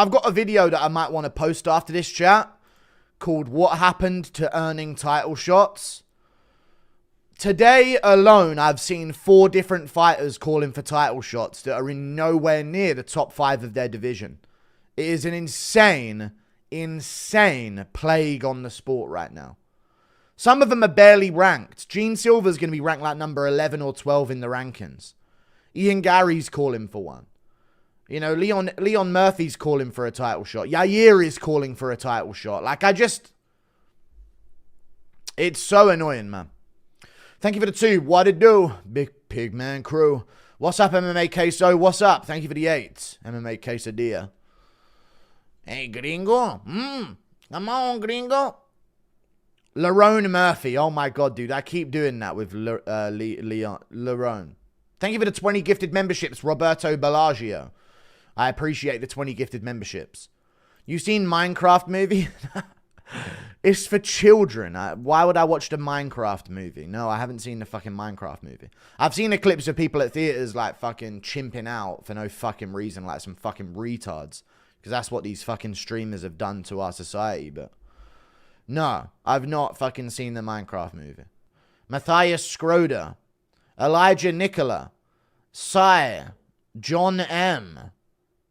I've got a video that I might want to post after this chat called What Happened to Earning Title Shots. Today alone, I've seen 4 different fighters calling for title shots that are in nowhere near the top 5 of their division. It is an insane plague on the sport right now. Some of them are barely ranked. Gene Silver's going to be ranked like number 11 or 12 in the rankings. Ian Gary's calling for one. You know, Leon Murphy's calling for a title shot. Yair is calling for a title shot. Like, it's so annoying, man. Thank you for the 2. What it do? Big Pigman Crew. What's up, MMA Queso? What's up? Thank you for the 8. MMA Quesadilla. Hey, gringo. Come on, gringo. Lerone Murphy. Oh, my God, dude. I keep doing that with Lerone. Thank you for the 20 gifted memberships, Roberto Bellagio. I appreciate the 20 gifted memberships. You seen Minecraft movie? It's for children. Why would I watch the Minecraft movie? No, I haven't seen the fucking Minecraft movie. I've seen the clips of people at theaters like fucking chimping out for no fucking reason, like some fucking retards. Because that's what these fucking streamers have done to our society. But no, I've not fucking seen the Minecraft movie. Matthias Schroeder, Elijah Nicola, Sai, John M,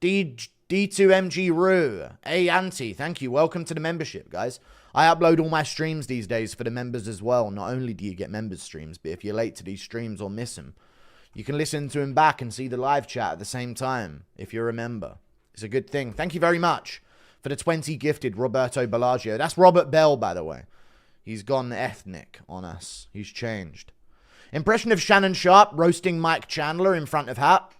D2MG Rue, A Auntie, thank you. Welcome to the membership, guys. I upload all my streams these days for the members as well. Not only do you get members streams, but if you're late to these streams or miss them, you can listen to them back and see the live chat at the same time, if you're a member. It's a good thing. Thank you very much for the 20 gifted, Roberto Bellagio. That's Robert Bell, by the way. He's gone ethnic on us. He's changed. Impression of Shannon Sharp roasting Mike Chandler in front of Hap.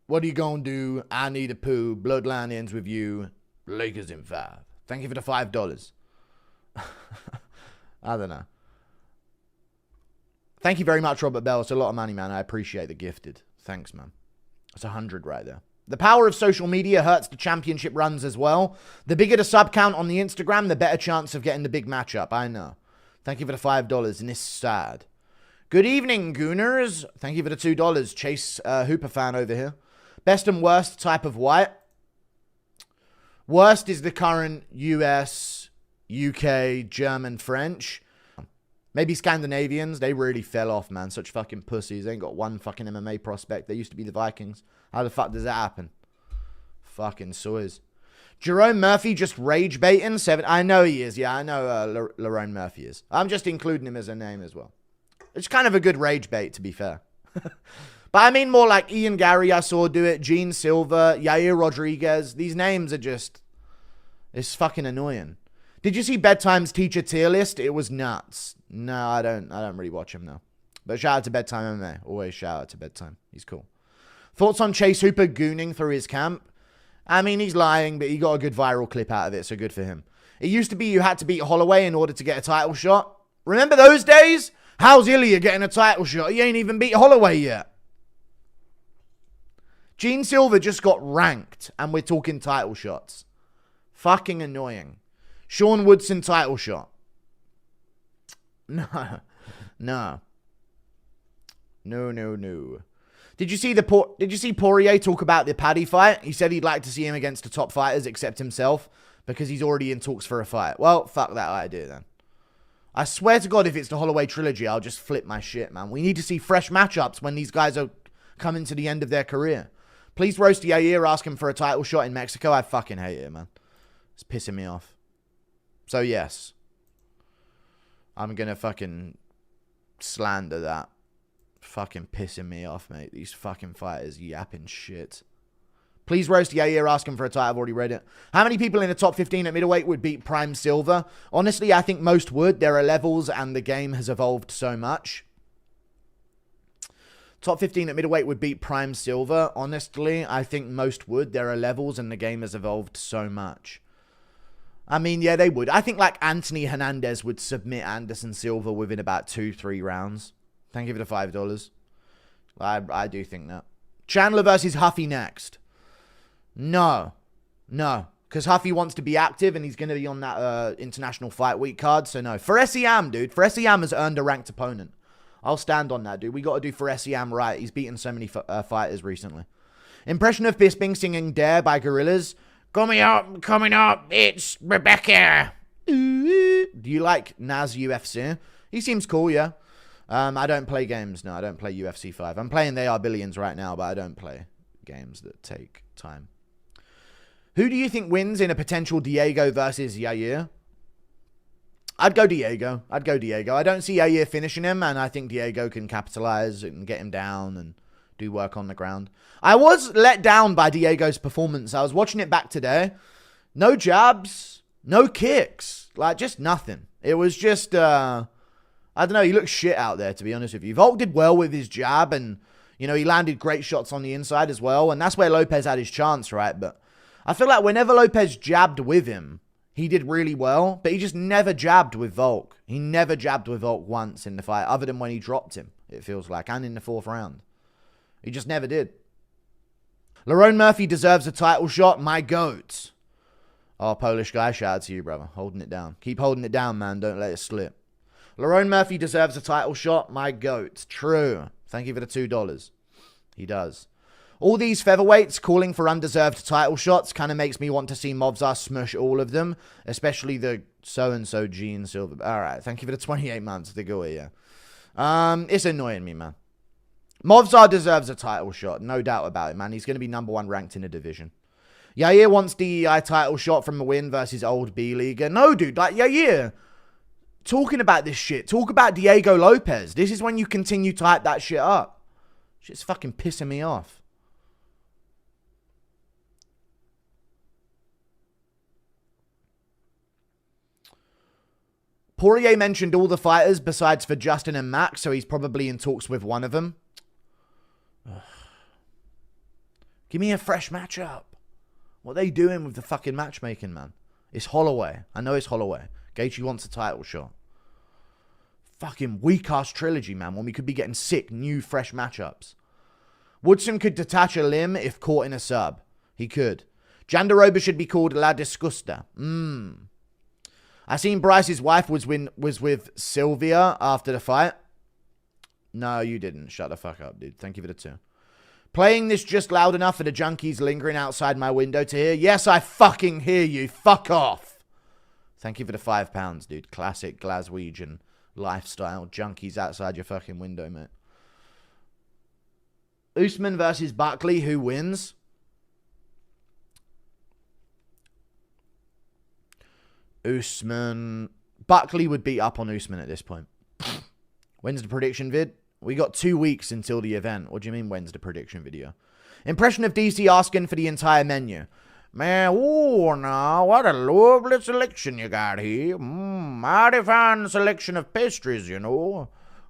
What are you gonna do? I need a poo. Bloodline ends with you. Lakers in 5. Thank you for the $5. I don't know. Thank you very much, Robert Bell. It's a lot of money, man. I appreciate the gifted. Thanks, man. It's 100 right there. The power of social media hurts the championship runs as well. The bigger the sub count on the Instagram, the better chance of getting the big matchup. I know. Thank you for the $5, and it's sad. Good evening, Gooners. Thank you for the $2. Chase Hooper fan over here. Best and worst type of white. Worst is the current US, UK, German, French. Maybe Scandinavians. They really fell off, man. Such fucking pussies. They ain't got one fucking MMA prospect. They used to be the Vikings. How the fuck does that happen? Fucking soys. Jerome Murphy just rage baiting 7. I know he is. Yeah, I know Lerone Murphy is. I'm just including him as a name as well. It's kind of a good rage bait, to be fair. But I mean more like Ian Gary, I saw do it. Gene Silver, Yair Rodriguez. These names are just... It's fucking annoying. Did you see Bedtime's teacher tier list? It was nuts. No, I don't really watch him now. But shout out to Bedtime MMA. Always shout out to Bedtime. He's cool. Thoughts on Chase Hooper gooning through his camp? I mean, he's lying, but he got a good viral clip out of it, so good for him. It used to be you had to beat Holloway in order to get a title shot. Remember those days? How's Ilya getting a title shot? He ain't even beat Holloway yet. Gene Silver just got ranked, and we're talking title shots. Fucking annoying. Sean Woodson title shot. No. No. No. Did you see Poirier talk about the Paddy fight? He said he'd like to see him against the top fighters except himself because he's already in talks for a fight. Well, fuck that idea then. I swear to God, if it's the Holloway trilogy, I'll just flip my shit, man. We need to see fresh matchups when these guys are coming to the end of their career. Please roast Yair, ask him for a title shot in Mexico. I fucking hate it, man. It's pissing me off. So, yes. I'm going to fucking slander that. Fucking pissing me off, mate. These fucking fighters yapping shit. Please roast Yair, ask him for a title. I've already read it. How many people in the top 15 at middleweight would beat Prime Silver? Honestly, I think most would. There are levels and the game has evolved so much. Top 15 at middleweight would beat Prime Silver. Honestly, I think most would. There are levels and the game has evolved so much. I mean, yeah, they would. I think like Anthony Hernandez would submit Anderson Silva within about 2-3 rounds. Thank you for the $5. I do think that. Chandler versus Huffy next. No. Because Huffy wants to be active and he's going to be on that International Fight Week card. So no. Faresi Am, dude. Faresi Am has earned a ranked opponent. I'll stand on that, dude. We got to do Faresiam right. He's beaten so many fighters recently. Impression of Bisping singing Dare by Gorillaz. Coming up, it's Rebecca. Do you like Naz UFC? He seems cool, yeah. I don't play games. No, I don't play UFC 5. I'm playing They Are Billions right now, but I don't play games that take time. Who do you think wins in a potential Diego versus Yair? I'd go Diego. I don't see Yair finishing him, and I think Diego can capitalize and get him down and do work on the ground. I was let down by Diego's performance. I was watching it back today. No jabs, no kicks, like just nothing. It was just, I don't know, he looked shit out there, to be honest with you. Volk did well with his jab, and, you know, he landed great shots on the inside as well, and that's where Lopez had his chance, right? But I feel like whenever Lopez jabbed with him, he did really well, but he just never jabbed with Volk. He never jabbed with Volk once in the fight, other than when he dropped him, it feels like, and in the 4th round. He just never did. Lerone Murphy deserves a title shot. My goat. Oh, Polish guy, shout out to you, brother. Holding it down. Keep holding it down, man. Don't let it slip. Lerone Murphy deserves a title shot. My goat. True. Thank you for the $2. He does. All these featherweights calling for undeserved title shots kind of makes me want to see Movzar smush all of them, especially the so-and-so Gene Silver. All right. Thank you for the 28 months. The go, yeah. It's annoying me, man. Movzar deserves a title shot. No doubt about it, man. He's going to be #1 ranked in the division. Yair wants DEI title shot from a win versus old B-Leaguer. No, dude. Like, Yair, talking about this shit. Talk about Diego Lopez. This is when you continue to hype that shit up. Shit's fucking pissing me off. Poirier mentioned all the fighters besides for Justin and Max, so he's probably in talks with one of them. Ugh. Give me a fresh matchup. What are they doing with the fucking matchmaking, man? It's Holloway. I know it's Holloway. Gaethje wants a title shot. Fucking weak-ass trilogy, man, when we could be getting sick, new, fresh matchups. Woodson could detach a limb if caught in a sub. He could. Jandaroba should be called La Disgusta. I seen Bryce's wife was with Sylvia after the fight. No, you didn't. Shut the fuck up, dude. Thank you for the 2. Playing this just loud enough for the junkies lingering outside my window to hear? Yes, I fucking hear you. Fuck off. Thank you for the £5, dude. Classic Glaswegian lifestyle. Junkies outside your fucking window, mate. Usman versus Buckley. Who wins? Usman. Buckley would beat up on Usman at this point. When's the prediction vid? We got 2 weeks until the event. What do you mean, when's the prediction video? Impression of DC asking for the entire menu. Man, oh, now, what a lovely selection you got here. Mighty fine selection of pastries, you know.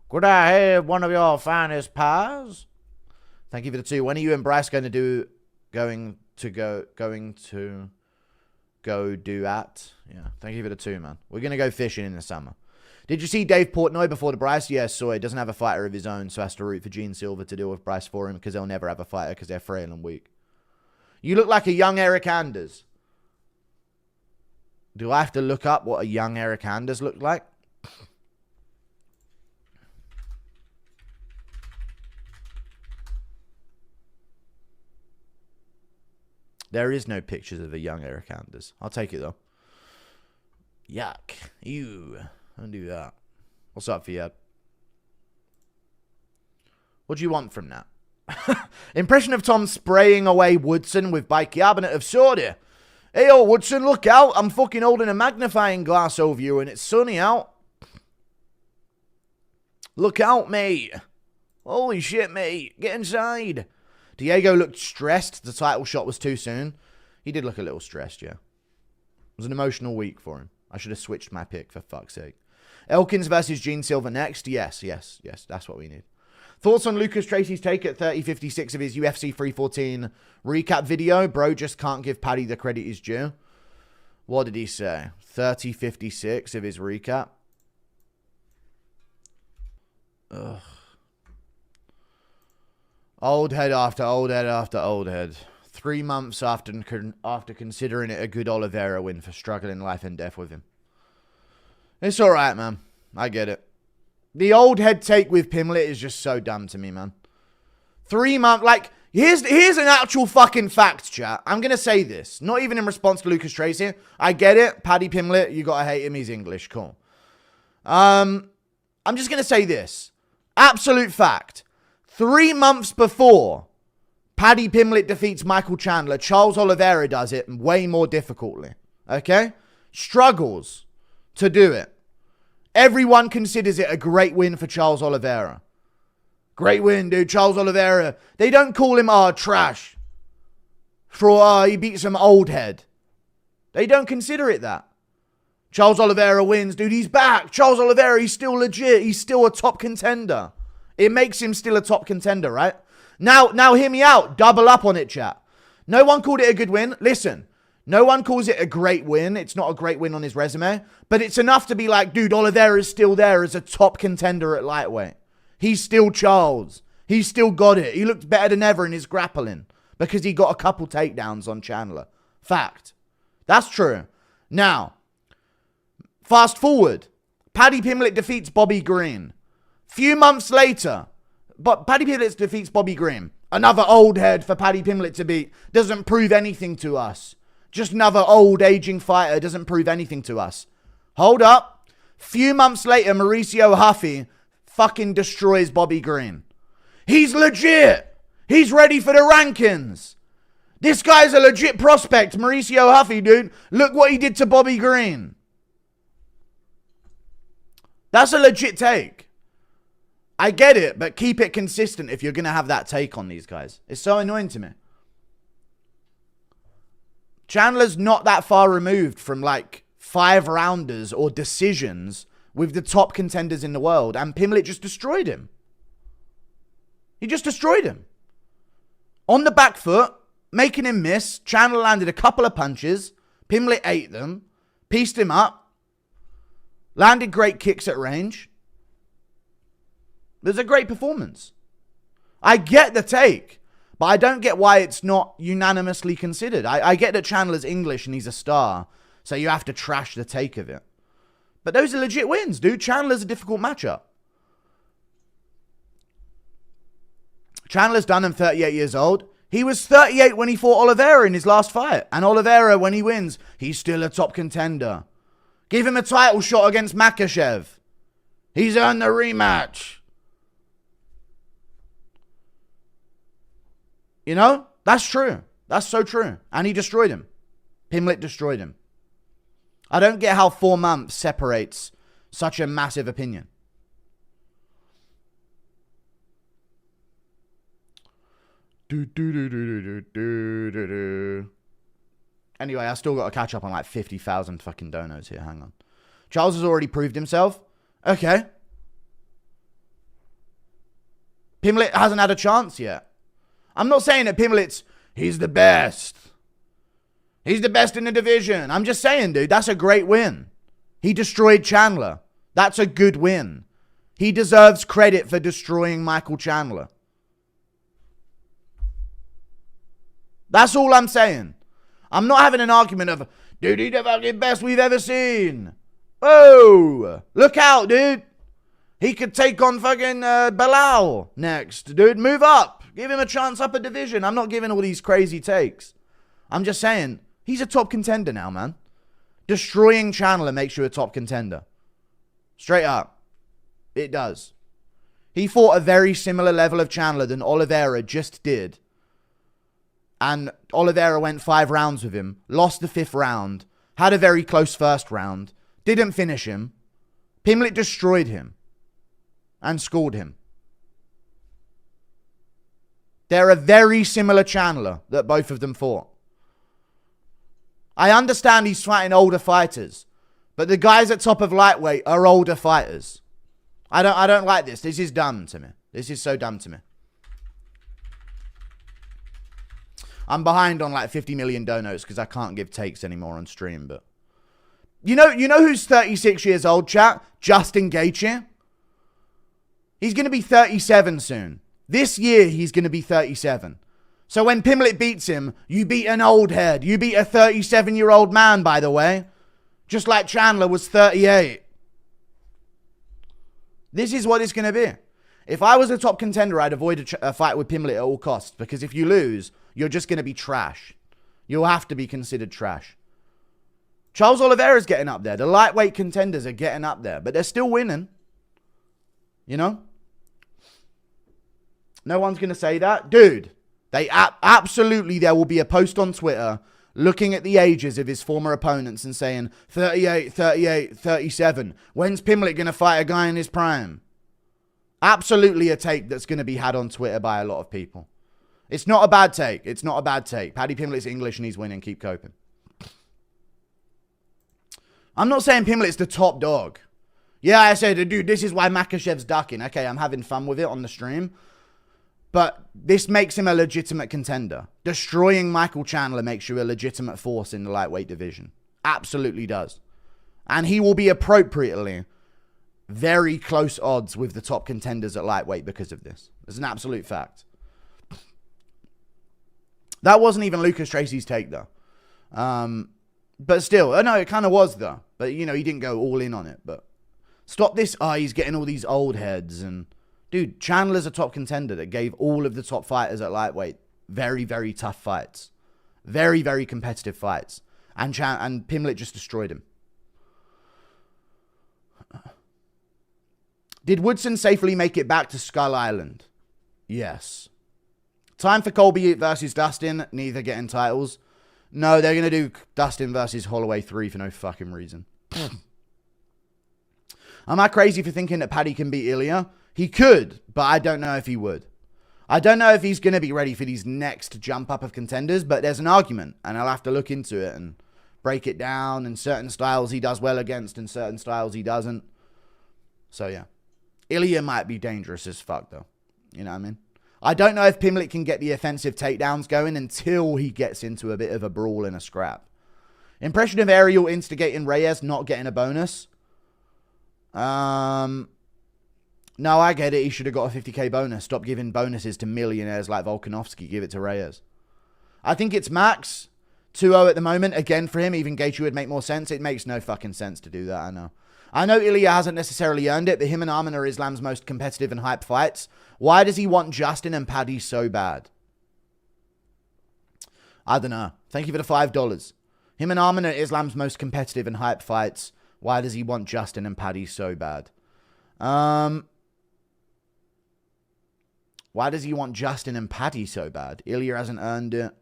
Could I have one of your finest pies? Thank you for the 2. When are you and Bryce going to go do at? Yeah, thank you for the 2, man. We're going to go fishing in the summer. Did you see Dave Portnoy before the Bryce? Yes, saw it. Doesn't have a fighter of his own, so has to root for Gene Silver to deal with Bryce for him because they'll never have a fighter because they're frail and weak. You look like a young Eric Anders. Do I have to look up what a young Eric Anders looked like? There is no pictures of a young Eric Anders. I'll take it, though. Yuck. Ew. Don't do that. What's up, Fiat? What do you want from that? Impression of Tom spraying away Woodson with bicarbonate of soda. Hey, yo, Woodson, look out. I'm fucking holding a magnifying glass over you and it's sunny out. Look out, mate. Holy shit, mate. Get inside. Diego looked stressed. The title shot was too soon. He did look a little stressed, yeah. It was an emotional week for him. I should have switched my pick, for fuck's sake. Elkins versus Gene Silver next. Yes. That's what we need. Thoughts on Lucas Tracy's take at 30:56 of his UFC 314 recap video? Bro just can't give Paddy the credit he's due. What did he say? 30:56 of his recap. Ugh. Old head after old head after old head. 3 months after considering it a good Oliveira win for struggling life and death with him. It's alright, man. I get it. The old head take with Pimblett is just so dumb to me, man. 3 months, like, here's an actual fucking fact, chat. I'm going to say this. Not even in response to Lucas Tracy. I get it. Paddy Pimblett, you got to hate him. He's English. Cool. I'm just going to say this. Absolute fact. 3 months before Paddy Pimblett defeats Michael Chandler, Charles Oliveira does it way more difficultly. Okay? Struggles to do it. Everyone considers it a great win for Charles Oliveira. Great win, dude. Charles Oliveira. They don't call him, trash. For, he beat some old head. They don't consider it that. Charles Oliveira wins, dude. He's back. Charles Oliveira, he's still legit. He's still a top contender. It makes him still a top contender, right? Now hear me out. Double up on it, chat. No one called it a good win. Listen. No one calls it a great win. It's not a great win on his resume. But it's enough to be like, dude, Oliveira's still there as a top contender at lightweight. He's still Charles. He's still got it. He looked better than ever in his grappling because he got a couple takedowns on Chandler. Fact. That's true. Now, fast forward. Paddy Pimblett defeats Bobby Green. Few months later, but Paddy Pimblett defeats Bobby Green. Another old head for Paddy Pimblett to beat. Doesn't prove anything to us. Just another old aging fighter. Doesn't prove anything to us. Hold up. Few months later, Mauricio Huffy fucking destroys Bobby Green. He's legit. He's ready for the rankings. This guy's a legit prospect. Mauricio Huffy, dude. Look what he did to Bobby Green. That's a legit take. I get it, but keep it consistent if you're going to have that take on these guys. It's so annoying to me. Chandler's not that far removed from like 5-rounders or decisions with the top contenders in the world, and Pimblett just destroyed him. He just destroyed him. On the back foot, making him miss. Chandler landed a couple of punches. Pimblett ate them, pieced him up, landed great kicks at range. It was a great performance. I get the take. But I don't get why it's not unanimously considered. I get that Chandler's English and he's a star, so you have to trash the take of it. But those are legit wins, dude. Chandler's a difficult matchup. Chandler's done. 38 years old. He was 38 when he fought Oliveira in his last fight. And Oliveira, when he wins, he's still a top contender. Give him a title shot against Makhachev. He's earned the rematch. You know? That's true. That's so true. And he destroyed him. Pimblett destroyed him. I don't get how 4 months separates such a massive opinion. Anyway, I still got to catch up on like 50,000 fucking donos here. Hang on. Charles has already proved himself. Okay. Pimblett hasn't had a chance yet. I'm not saying that Pimblett's, he's the best. He's the best in the division. I'm just saying, dude, that's a great win. He destroyed Chandler. That's a good win. He deserves credit for destroying Michael Chandler. That's all I'm saying. I'm not having an argument of, dude, he's the fucking best we've ever seen. Oh, look out, dude. He could take on fucking Bilal next, dude. Move up. Give him a chance up a division. I'm not giving all these crazy takes. I'm just saying, he's a top contender now, man. Destroying Chandler makes you a top contender. Straight up. It does. He fought a very similar level of Chandler than Oliveira just did. And Oliveira went 5 rounds with him. Lost the 5th round. Had a very close first round. Didn't finish him. Pimblett destroyed him. And schooled him. They're a very similar Chandler that both of them fought. I understand he's fighting older fighters. But the guys at top of lightweight are older fighters. I don't like this. This is dumb to me. This is so dumb to me. I'm behind on like 50 million donos because I can't give takes anymore on stream. But you know who's 36 years old, chat? Justin Gaethje. He's going to be 37 soon. This year, he's going to be 37. So when Pimblett beats him, you beat an old head. You beat a 37-year-old man, by the way. Just like Chandler was 38. This is what it's going to be. If I was a top contender, I'd avoid a fight with Pimblett at all costs, because if you lose, you're just going to be trash. You'll have to be considered trash. Charles Oliveira's getting up there. The lightweight contenders are getting up there, but they're still winning. You know? No one's going to say that. Dude, they absolutely, there will be a post on Twitter looking at the ages of his former opponents and saying, 38, 38, 37. When's Pimblett going to fight a guy in his prime? Absolutely a take that's going to be had on Twitter by a lot of people. It's not a bad take. It's not a bad take. Paddy Pimblett's English and he's winning. Keep coping. I'm not saying Pimblett's the top dog. Yeah, I said, dude, this is why Makhachev's ducking. Okay, I'm having fun with it on the stream. But this makes him a legitimate contender. Destroying Michael Chandler makes you a legitimate force in the lightweight division. Absolutely does. And he will be appropriately very close odds with the top contenders at lightweight because of this. It's an absolute fact. That wasn't even Lucas Tracy's take, though. But still, no, it kind of was, though. But, you know, he didn't go all in on it. But stop this. He's getting all these old heads. And, dude, Chandler's a top contender that gave all of the top fighters at lightweight very, very tough fights. Very, very competitive fights. And Pimblett just destroyed him. Did Woodson safely make it back to Skull Island? Yes. Time for Colby versus Dustin. Neither getting titles. No, they're going to do Dustin versus Holloway 3 for no fucking reason. Am I crazy for thinking that Paddy can beat Ilya? He could, but I don't know if he would. I don't know if he's going to be ready for these next jump up of contenders, but there's an argument, and I'll have to look into it and break it down, and certain styles he does well against, and certain styles he doesn't. So, yeah. Ilya might be dangerous as fuck, though. You know what I mean? I don't know if Pimblett can get the offensive takedowns going until he gets into a bit of a brawl and a scrap. Impression of Ariel instigating Reyes not getting a bonus. No, I get it. He should have got a 50k bonus. Stop giving bonuses to millionaires like Volkanovski. Give it to Reyes. I think it's max. 2-0 at the moment. Again, for him, even Gaethje would make more sense. It makes no fucking sense to do that, I know. I know Ilya hasn't necessarily earned it, but him and Arman are Islam's most competitive and hype fights. Why does he want Justin and Paddy so bad? I don't know. Thank you for the $5. Him and Arman are Islam's most competitive and hype fights. Why does he want Justin and Paddy so bad? Why does he want Justin and Paddy so bad? Ilya hasn't earned it.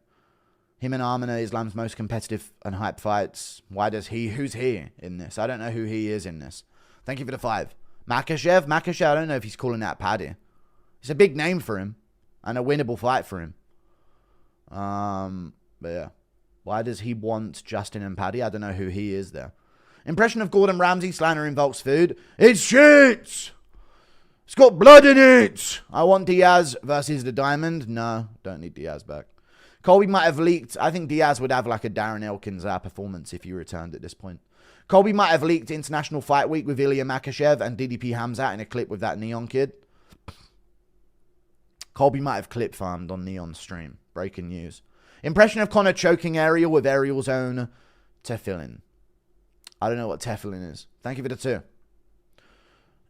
Him and Arman are Islam's most competitive and hype fights. Why does he? Who's he in this? I don't know who he is in this. Thank you for the 5. Makhachev? Makhachev, I don't know if he's calling that Paddy. It's a big name for him. And a winnable fight for him. But yeah. Why does he want Justin and Paddy? I don't know who he is there. Impression of Gordon Ramsay, Slander invokes food. It's shit! It's got blood in it! I want Diaz versus the Diamond. No, don't need Diaz back. Colby might have leaked. I think Diaz would have like a Darren Elkins performance if he returned at this point. Colby might have leaked International Fight Week with Ilya Makhachev and DDP Hamzat in a clip with that Neon kid. Colby might have clip farmed on Neon's stream. Breaking news. Impression of Connor choking Ariel with Ariel's own tefillin. I don't know what tefillin is. Thank you for the 2.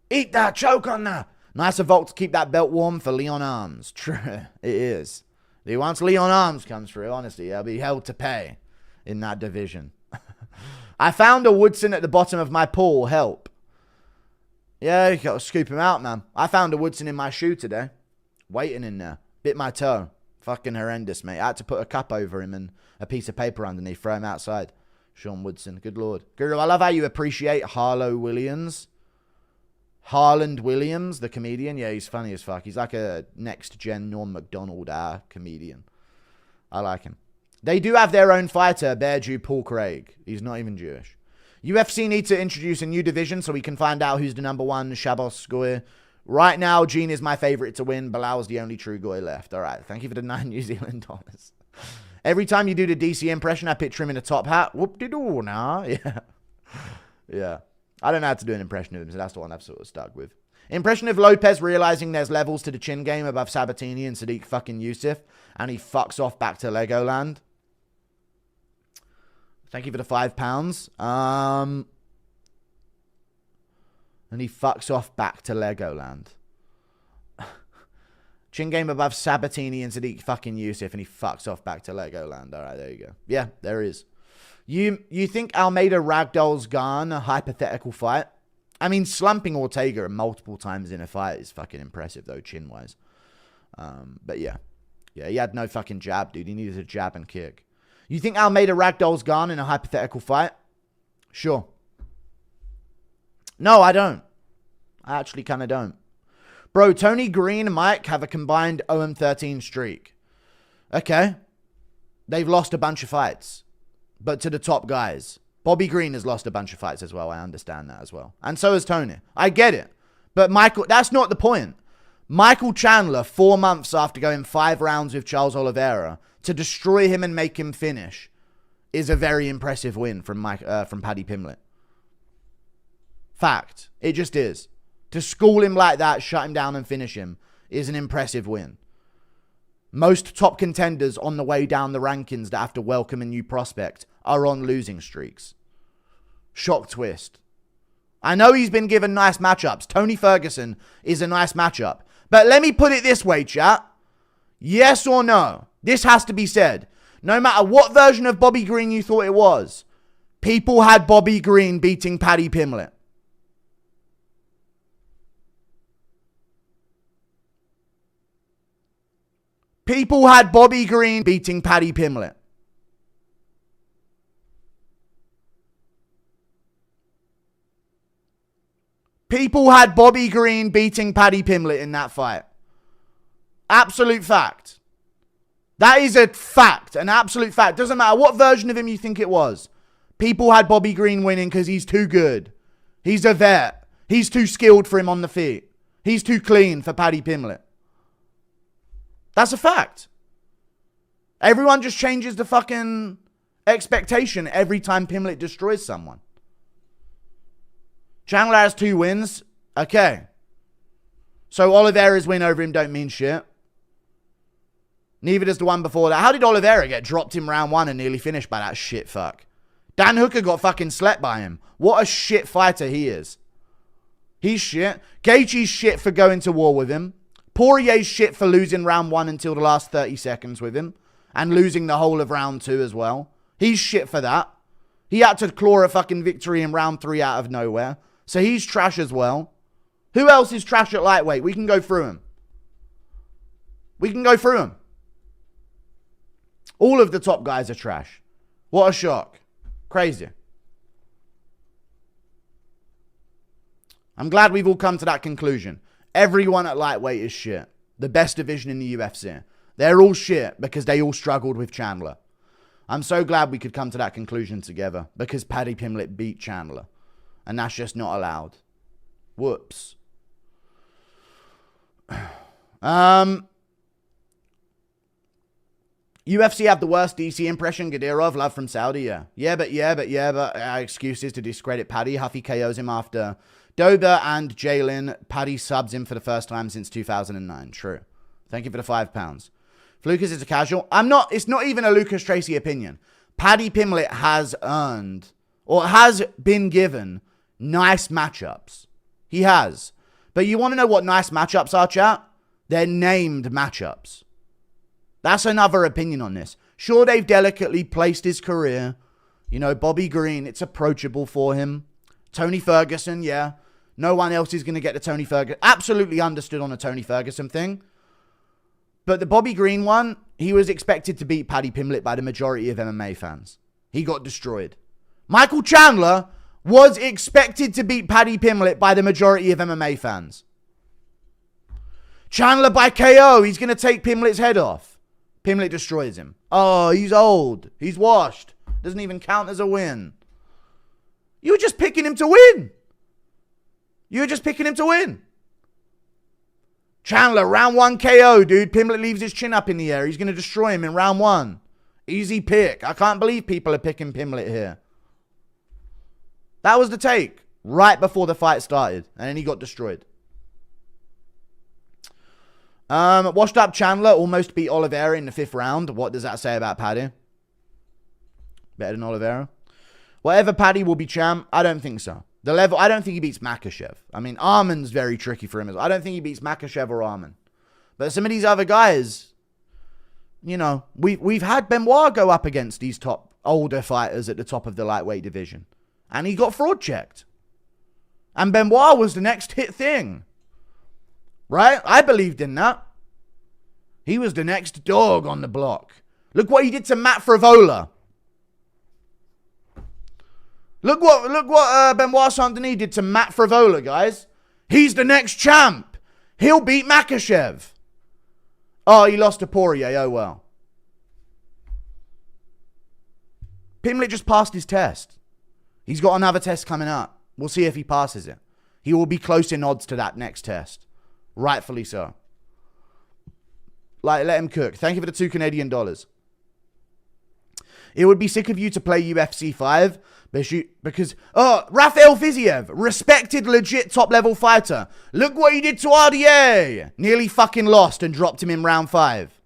Eat that, choke on that. Nice of Volk to keep that belt warm for Leon Arms. True, it is. Once Leon Arms comes through, honestly, I'll be held to pay in that division. I found a Woodson at the bottom of my pool. Help. Yeah, you got to scoop him out, man. I found a Woodson in my shoe today. Waiting in there. Bit my toe. Fucking horrendous, mate. I had to put a cup over him and a piece of paper underneath. Throw him outside. Sean Woodson. Good Lord. Guru, I love how you appreciate Harlow Williams. Harland Williams, the comedian. Yeah, he's funny as fuck. He's like a next-gen Norm Macdonald comedian. I like him. They do have their own fighter, Bear Jew Paul Craig. He's not even Jewish. UFC need to introduce a new division so we can find out who's the number 1 Shabos Goy. Right now, Gene is my favorite to win. Bilal's the only true Goy left. All right, thank you for the 9 New Zealand dollars. Every time you do the DC impression, I picture him in a top hat. Whoop-de-doo, nah. Yeah. Yeah. I don't know how to do an impression of him, so that's the one I've sort of stuck with. Impression of Lopez realizing there's levels to the chin game above Sabatini and Sadiq fucking Yusuf, and he fucks off back to Legoland. Thank you for the £5. And he fucks off back to Legoland. Chin game above Sabatini and Sadiq fucking Yusuf, and he fucks off back to Legoland. All right, there you go. Yeah, there is. You think Almeida ragdolls Garn a hypothetical fight? I mean, slumping Ortega multiple times in a fight is fucking impressive, though, chin-wise. But yeah. Yeah, he had no fucking jab, dude. He needed a jab and kick. You think Almeida ragdolls Garn in a hypothetical fight? Sure. No, I don't. I actually kind of don't. Bro, Tony Green and Mike have a combined 0-13 streak. Okay. They've lost a bunch of fights. But to the top guys. Bobby Green has lost a bunch of fights as well. I understand that as well. And so has Tony. I get it. But Michael, that's not the point. Michael Chandler, 4 months after going 5 rounds with Charles Oliveira, to destroy him and make him finish, is a very impressive win from Paddy Pimblett. Fact. It just is. To school him like that, shut him down and finish him, is an impressive win. Most top contenders on the way down the rankings that have to welcome a new prospect are on losing streaks. Shock twist. I know he's been given nice matchups. Tony Ferguson is a nice matchup. But let me put it this way, chat. Yes or no? This has to be said. No matter what version of Bobby Green you thought it was, people had Bobby Green beating Paddy Pimblett. People had Bobby Green beating Paddy Pimblett. People had Bobby Green beating Paddy Pimblett in that fight. Absolute fact. That is a fact. An absolute fact. Doesn't matter what version of him you think it was. People had Bobby Green winning because he's too good. He's a vet. He's too skilled for him on the feet. He's too clean for Paddy Pimblett. That's a fact. Everyone just changes the fucking expectation every time Pimblett destroys someone. Chandler has 2 wins. Okay. So Oliveira's win over him don't mean shit. Neither does the one before that. How did Oliveira get dropped in round 1 and nearly finished by that shit fuck? Dan Hooker got fucking slept by him. What a shit fighter he is. He's shit. Gaethje's shit for going to war with him. Poirier's shit for losing round 1 until the last 30 seconds with him. And losing the whole of round 2 as well. He's shit for that. He had to claw a fucking victory in round 3 out of nowhere. So he's trash as well. Who else is trash at lightweight? We can go through him. We can go through him. All of the top guys are trash. What a shock. Crazy. I'm glad we've all come to that conclusion. Everyone at lightweight is shit. The best division in the UFC. They're all shit because they all struggled with Chandler. I'm so glad we could come to that conclusion together because Paddy Pimblett beat Chandler. And that's just not allowed. Whoops. UFC have the worst DC impression. Gadirov, love from Saudi, yeah. Yeah, but excuses to discredit Paddy. Huffy KOs him after Dober and Jalen. Paddy subs him for the first time since 2009. True. Thank you for the £5. If Lucas is a casual, it's not even a Lucas Tracy opinion. Paddy Pimblett has earned, or has been given, nice matchups. He has. But you want to know what nice matchups are, chat? They're named matchups. That's another opinion on this. Sure, they've delicately placed his career. You know, Bobby Green, it's approachable for him. Tony Ferguson, yeah. No one else is going to get the Tony Ferguson. Absolutely understood on a Tony Ferguson thing. But the Bobby Green one, he was expected to beat Paddy Pimblett by the majority of MMA fans. He got destroyed. Michael Chandler was expected to beat Paddy Pimblett by the majority of MMA fans. Chandler by KO. He's going to take Pimblett's head off. Pimblett destroys him. Oh, he's old. He's washed. Doesn't even count as a win. You were just picking him to win. Chandler, round 1 KO, dude. Pimblett leaves his chin up in the air. He's going to destroy him in round 1. Easy pick. I can't believe people are picking Pimblett here. That was the take right before the fight started. And then he got destroyed. Washed up Chandler almost beat Oliveira in the 5th round. What does that say about Paddy? Better than Oliveira? Whatever Paddy will be champ? I don't think so. The level, I don't think he beats Makhachev. I mean, Arman's very tricky for him as well. I don't think he beats Makhachev or Arman. But some of these other guys, you know, we've had Benoit go up against these top older fighters at the top of the lightweight division. And he got fraud checked. And Benoit was the next hit thing. Right? I believed in that. He was the next dog on the block. Look what he did to Matt Frivola. Look what Benoit Saint-Denis did to Matt Frivola, guys. He's the next champ. He'll beat Makhachev. Oh, he lost to Poirier. Oh, well. Pimblett just passed his test. He's got another test coming up. We'll see if he passes it. He will be close in odds to that next test. Rightfully so. Like, let him cook. Thank you for the $2 Canadian. It would be sick of you to play UFC 5 because, Rafael Fiziev, respected, legit top-level fighter. Look what he did to RDA. Nearly fucking lost and dropped him in round 5.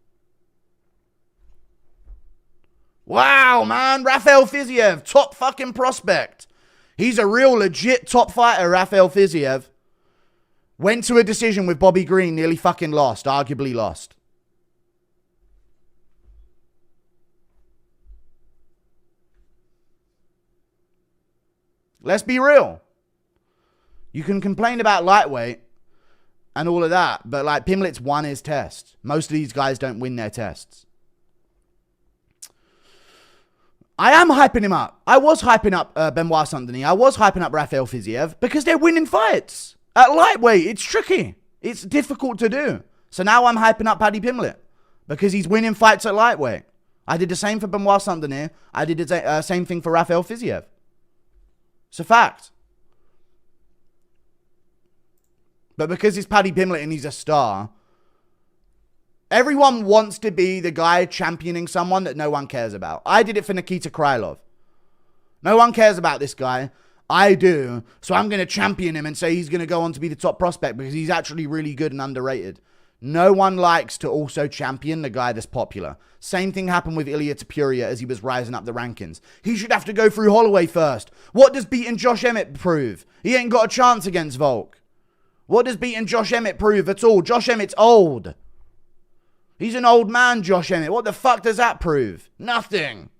Wow, man. Rafael Fiziev, top fucking prospect. He's a real legit top fighter, Rafael Fiziev. Went to a decision with Bobby Green, nearly fucking lost, arguably lost. Let's be real. You can complain about lightweight and all of that, but like Pimblett's won his test. Most of these guys don't win their tests. I am hyping him up. I was hyping up Benoit Saint-Denis. I was hyping up Rafael Fiziev because they're winning fights. At lightweight, it's tricky. It's difficult to do. So now I'm hyping up Paddy Pimblett because he's winning fights at lightweight. I did the same for Benoit Saint-Denis. I did the same thing for Rafael Fiziev. It's a fact. But because it's Paddy Pimblett and he's a star, everyone wants to be the guy championing someone that no one cares about. I did it for Nikita Krylov. No one cares about this guy. I do. So I'm going to champion him and say he's going to go on to be the top prospect because he's actually really good and underrated. No one likes to also champion the guy that's popular. Same thing happened with Ilia Topuria as he was rising up the rankings. He should have to go through Holloway first. What does beating Josh Emmett prove? He ain't got a chance against Volk. What does beating Josh Emmett prove at all? Josh Emmett's old. He's an old man, Josh Emmett. What the fuck does that prove? Nothing.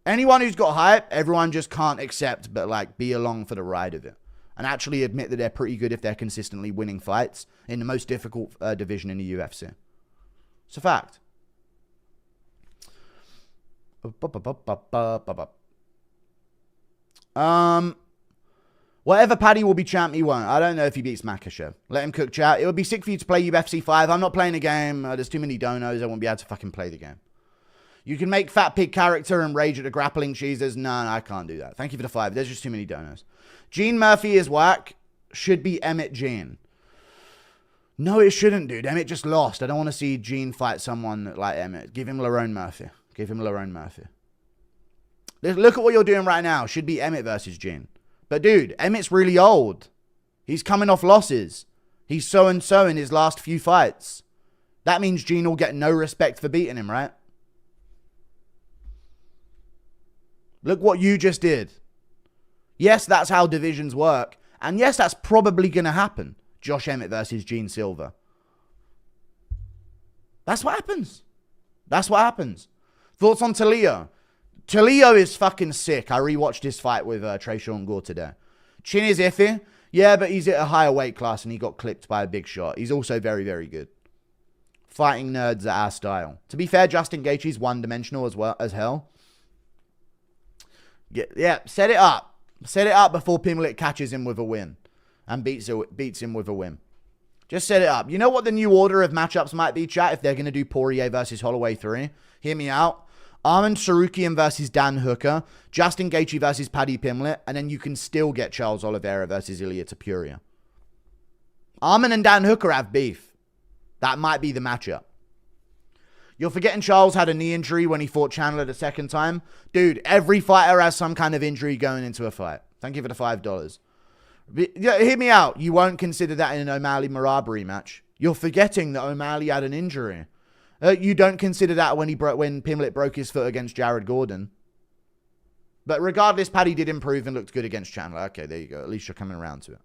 Anyone who's got hype, everyone just can't accept but like be along for the ride of it. And actually admit that they're pretty good if they're consistently winning fights in the most difficult division in the UFC. It's a fact. Whatever Paddy will be champ, he won't. I don't know if he beats Makhachev. Let him cook, chat. It would be sick for you to play UFC 5. I'm not playing a game. There's too many donos. I won't be able to fucking play the game. You can make Fat Pig character and rage at the grappling cheeses. No, I can't do that. Thank you for the 5. There's just too many donos. Gene Murphy is whack. Should be Emmett Gene. No, it shouldn't, dude. Emmett just lost. I don't want to see Gene fight someone like Emmett. Give him Lerone Murphy. Give him Lerone Murphy. Look at what you're doing right now. Should be Emmett versus Gene. But, dude, Emmett's really old. He's coming off losses. He's so-and-so in his last few fights. That means Gene will get no respect for beating him, right? Look what you just did. Yes, that's how divisions work. And yes, that's probably going to happen. Josh Emmett versus Gene Silver. That's what happens. That's what happens. Thoughts on Talio? Talio is fucking sick. I rewatched his fight with Tresean Gore today. Chin is iffy. Yeah, but he's at a higher weight class and he got clipped by a big shot. He's also very, very good. Fighting nerds at our style. To be fair, Justin Gaethje's one-dimensional as well as hell. Yeah, set it up. Set it up before Pimblett catches him with a win. And beats him with a win. Just set it up. You know what the new order of matchups might be, chat? If they're going to do Poirier versus Holloway 3. Hear me out. Arman Sarukian versus Dan Hooker. Justin Gaethje versus Paddy Pimblett. And then you can still get Charles Oliveira versus Ilia Topuria. Arman and Dan Hooker have beef. That might be the matchup. You're forgetting Charles had a knee injury when he fought Chandler the second time. Dude, every fighter has some kind of injury going into a fight. Thank you for the $5. Hear me out. You won't consider that in an O'Malley-Marab rematch. You're forgetting that O'Malley had an injury. You don't consider that when Pimblett broke his foot against Jared Gordon. But regardless, Paddy did improve and looked good against Chandler. Okay, there you go. At least you're coming around to it.